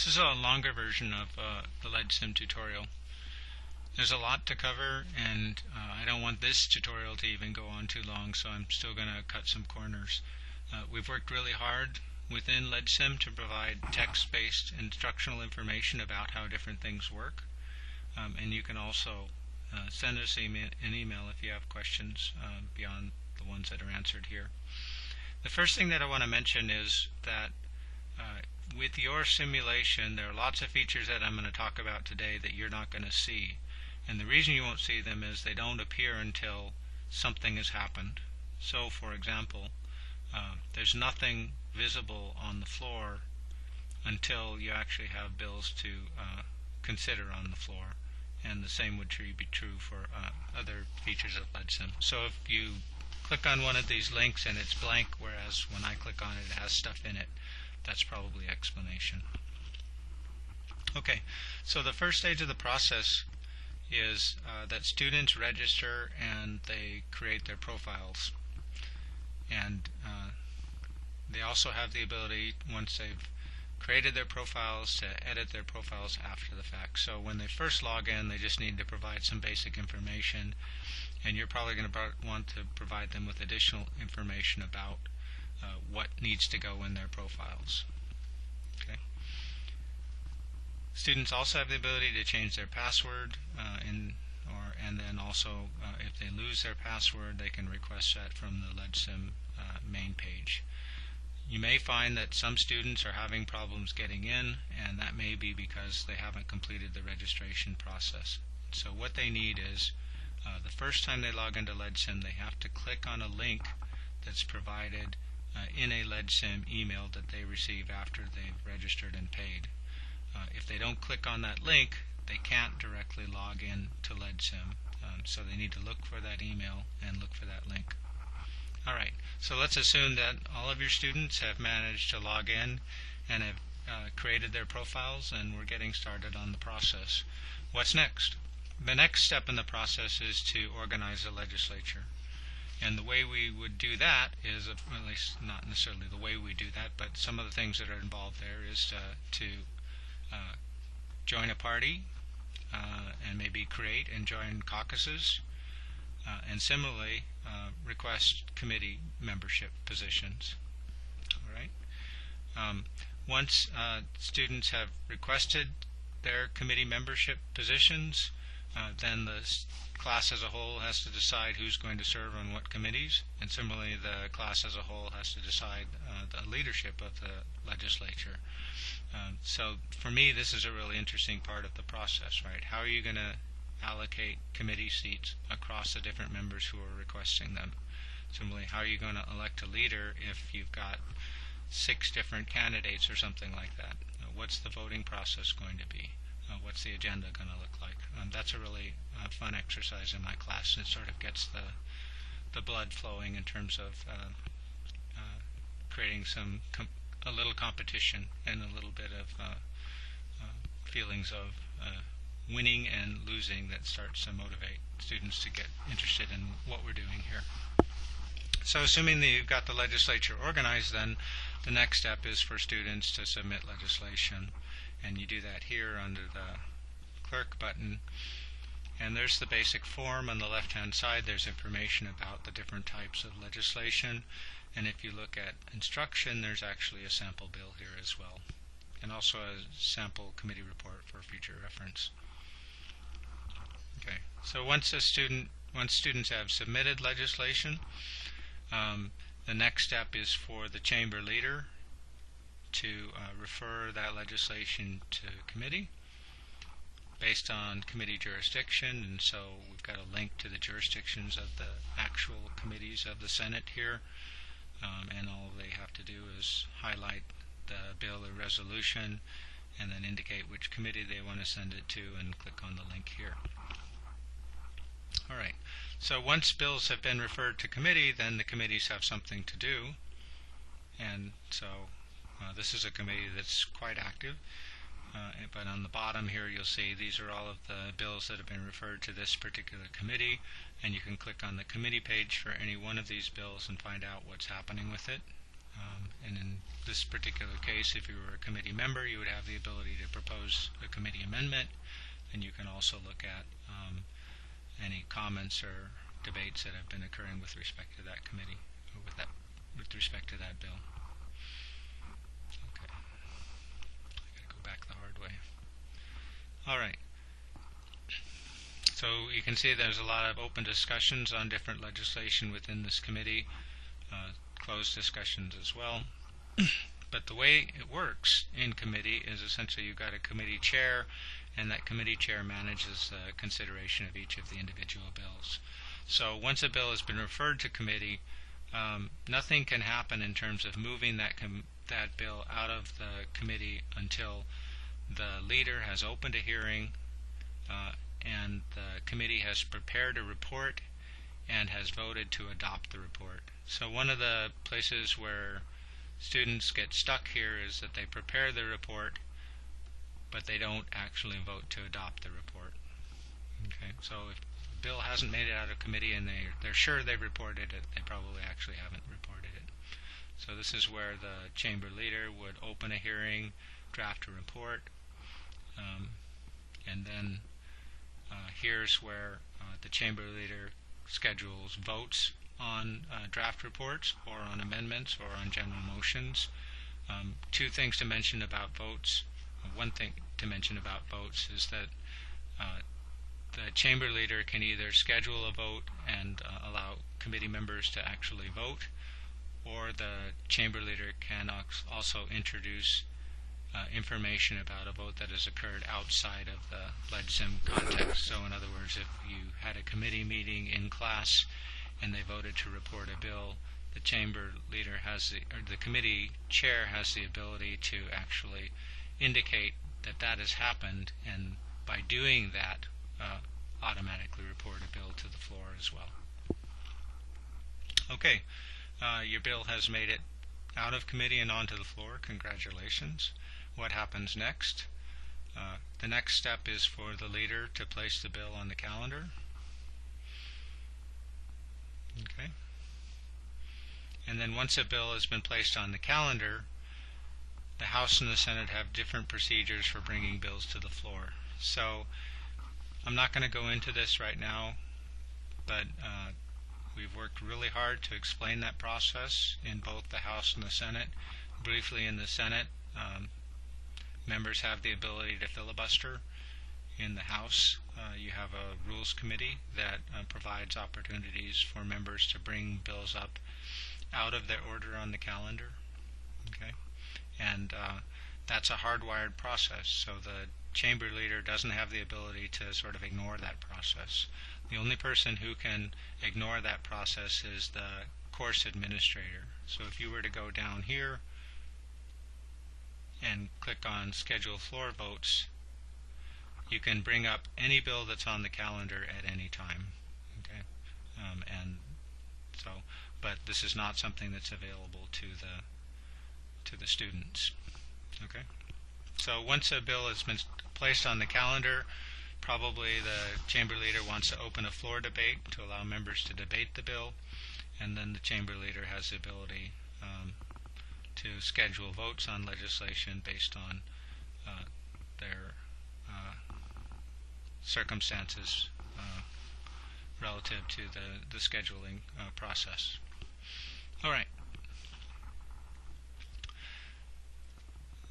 This is a longer version of the LegSim tutorial. There's a lot to cover, and I don't want this tutorial to even go on too long, so I'm still going to cut some corners. We've worked really hard within LegSim to provide text-based instructional information about how different things work. And you can also send us an email if you have questions beyond the ones that are answered here. The first thing that I want to mention is that with your simulation, there are lots of features that I'm going to talk about today that you're not going to see. And the reason you won't see them is they don't appear until something has happened. So, for example, there's nothing visible on the floor until you actually have bills to consider on the floor. And the same would be true for other features of LegSim. So if you click on one of these links and it's blank, whereas when I click on it, it has stuff in it, that's probably explanation. Okay, so the first stage of the process is that students register and they create their profiles. And they also have the ability, once they've created their profiles, to edit their profiles after the fact. So when they first log in, they just need to provide some basic information, and you're probably going to want to provide them with additional information about what needs to go in their profiles. Okay. Students also have the ability to change their password, and then also if they lose their password, they can request that from the LegSim main page. You may find that some students are having problems getting in, and that may be because they haven't completed the registration process. So what they need is, the first time they log into LegSim, they have to click on a link that's provided in a LegSim email that they receive after they've registered and paid. If they don't click on that link, they can't directly log in to LegSim. So they need to look for that email and look for that link. Alright, so let's assume that all of your students have managed to log in and have created their profiles, and we're getting started on the process. What's next? The next step in the process is to organize a legislature. And the way we would do that is, at least not necessarily the way we do that, but some of the things that are involved there is to join a party and maybe create and join caucuses, and similarly request committee membership positions. All right. Once students have requested their committee membership positions, then the class as a whole has to decide who's going to serve on what committees, and similarly the class as a whole has to decide the leadership of the legislature. So for me, this is a really interesting part of the process, right? How are you going to allocate committee seats across the different members who are requesting them? Similarly, how are you going to elect a leader if you've got 6 different candidates or something like that? What's the voting process going to be? What's the agenda going to look like? That's a really fun exercise in my class, and it sort of gets the blood flowing in terms of creating a little competition and a little bit of feelings of winning and losing that starts to motivate students to get interested in what we're doing here. So assuming that you've got the legislature organized, then the next step is for students to submit legislation. And you do that here under the clerk button. And there's the basic form. On the left-hand side, there's information about the different types of legislation. And if you look at instruction, there's actually a sample bill here as well, and also a sample committee report for future reference. Okay, so once students have submitted legislation, the next step is for the chamber leader to refer that legislation to committee based on committee jurisdiction. And so we've got a link to the jurisdictions of the actual committees of the Senate here. And all they have to do is highlight the bill or resolution and then indicate which committee they want to send it to and click on the link here. Alright, so once bills have been referred to committee, then the committees have something to do. And so this is a committee that's quite active. But on the bottom here you'll see these are all of the bills that have been referred to this particular committee, and you can click on the committee page for any one of these bills and find out what's happening with it. and in this particular case, if you were a committee member, you would have the ability to propose a committee amendment, and you can also look at any comments or debates that have been occurring with respect to that committee, or with respect to that bill. Okay, I gotta go back the hard way. All right. So you can see there's a lot of open discussions on different legislation within this committee, closed discussions as well. But the way it works in committee is essentially you've got a committee chair, and that committee chair manages the consideration of each of the individual bills. So once a bill has been referred to committee, nothing can happen in terms of moving that bill out of the committee until the leader has opened a hearing and the committee has prepared a report and has voted to adopt the report. So one of the places where students get stuck here is that they prepare the report, but they don't actually vote to adopt the report. Okay, so if the bill hasn't made it out of committee and they're sure they've reported it, they probably actually haven't reported it. So this is where the chamber leader would open a hearing, draft a report, and then here's where the chamber leader schedules votes on draft reports or on amendments or on general motions. Two things to mention about votes. One thing to mention about votes is that the chamber leader can either schedule a vote and allow committee members to actually vote, or the chamber leader can also introduce information about a vote that has occurred outside of the LegSim context. So in other words, if you had a committee meeting in class and they voted to report a bill, the chamber leader the committee chair has the ability to actually indicate that that has happened, and by doing that, automatically report a bill to the floor as well. Okay, your bill has made it out of committee and onto the floor. Congratulations. What happens next? The next step is for the leader to place the bill on the calendar. Okay. And then once a bill has been placed on the calendar, the House and the Senate have different procedures for bringing bills to the floor. So I'm not going to go into this right now, but we've worked really hard to explain that process in both the House and the Senate. Briefly, in the Senate, members have the ability to filibuster. In the House, you have a Rules Committee that provides opportunities for members to bring bills up out of their order on the calendar. Okay, and that's a hardwired process, so the chamber leader doesn't have the ability to sort of ignore that process. The only person who can ignore that process is the course administrator. So if you were to go down here and click on Schedule Floor Votes, you can bring up any bill that's on the calendar at any time. Okay, but this is not something that's available to the students. Okay, so once a bill has been placed on the calendar, probably the chamber leader wants to open a floor debate to allow members to debate the bill, and then the chamber leader has the ability to schedule votes on legislation based on their circumstances relative to the scheduling process. All right.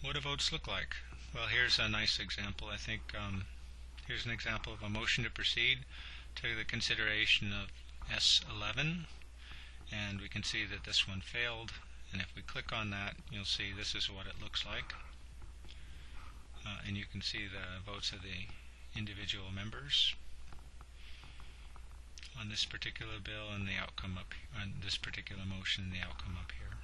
What do votes look like? Well, here's a nice example. I think here's an example of a motion to proceed to the consideration of S11, and we can see that this one failed. And if we click on that, you'll see this is what it looks like. And you can see the votes of the individual members on this particular bill and the outcome on this particular motion and the outcome up here.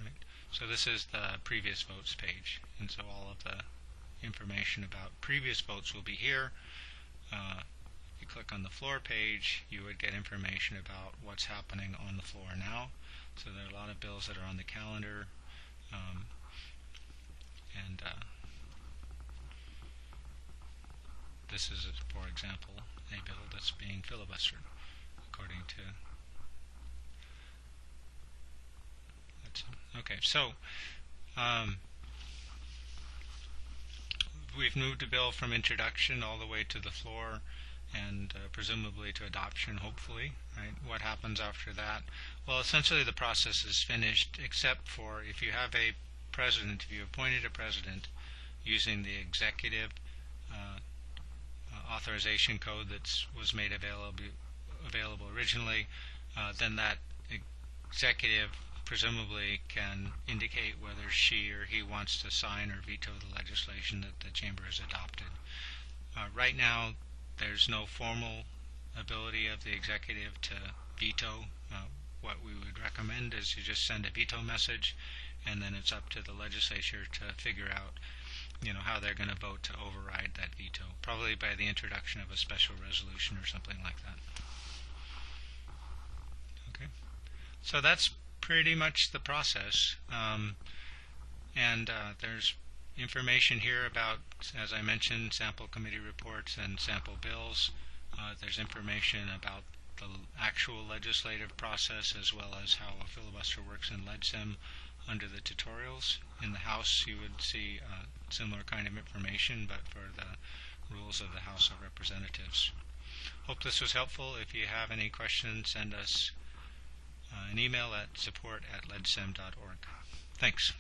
Right? So this is the previous votes page, and so all of the information about previous votes will be here. If you click on the floor page, you would get information about what's happening on the floor now. So there are a lot of bills that are on the calendar, and this is, for example, a bill that's being filibustered according to Okay, so we've moved the bill from introduction all the way to the floor and presumably to adoption, hopefully. Right? What happens after that? Well, essentially the process is finished, except for if you have a president, if you appointed a president using the executive authorization code that was made available originally, then that executive presumably can indicate whether she or he wants to sign or veto the legislation that the chamber has adopted. Right now, there's no formal ability of the executive to veto. What we would recommend is you just send a veto message, and then it's up to the legislature to figure out how they're going to vote to override that veto, probably by the introduction of a special resolution or something like that. Okay, so that's pretty much the process, and there's information here about, as I mentioned, sample committee reports and sample bills. There's information about the actual legislative process as well as how a filibuster works in LegSim under the tutorials. In the House you would see similar kind of information, but for the rules of the House of Representatives. Hope this was helpful. If you have any questions, send us an email at support@legsim.org. Thanks.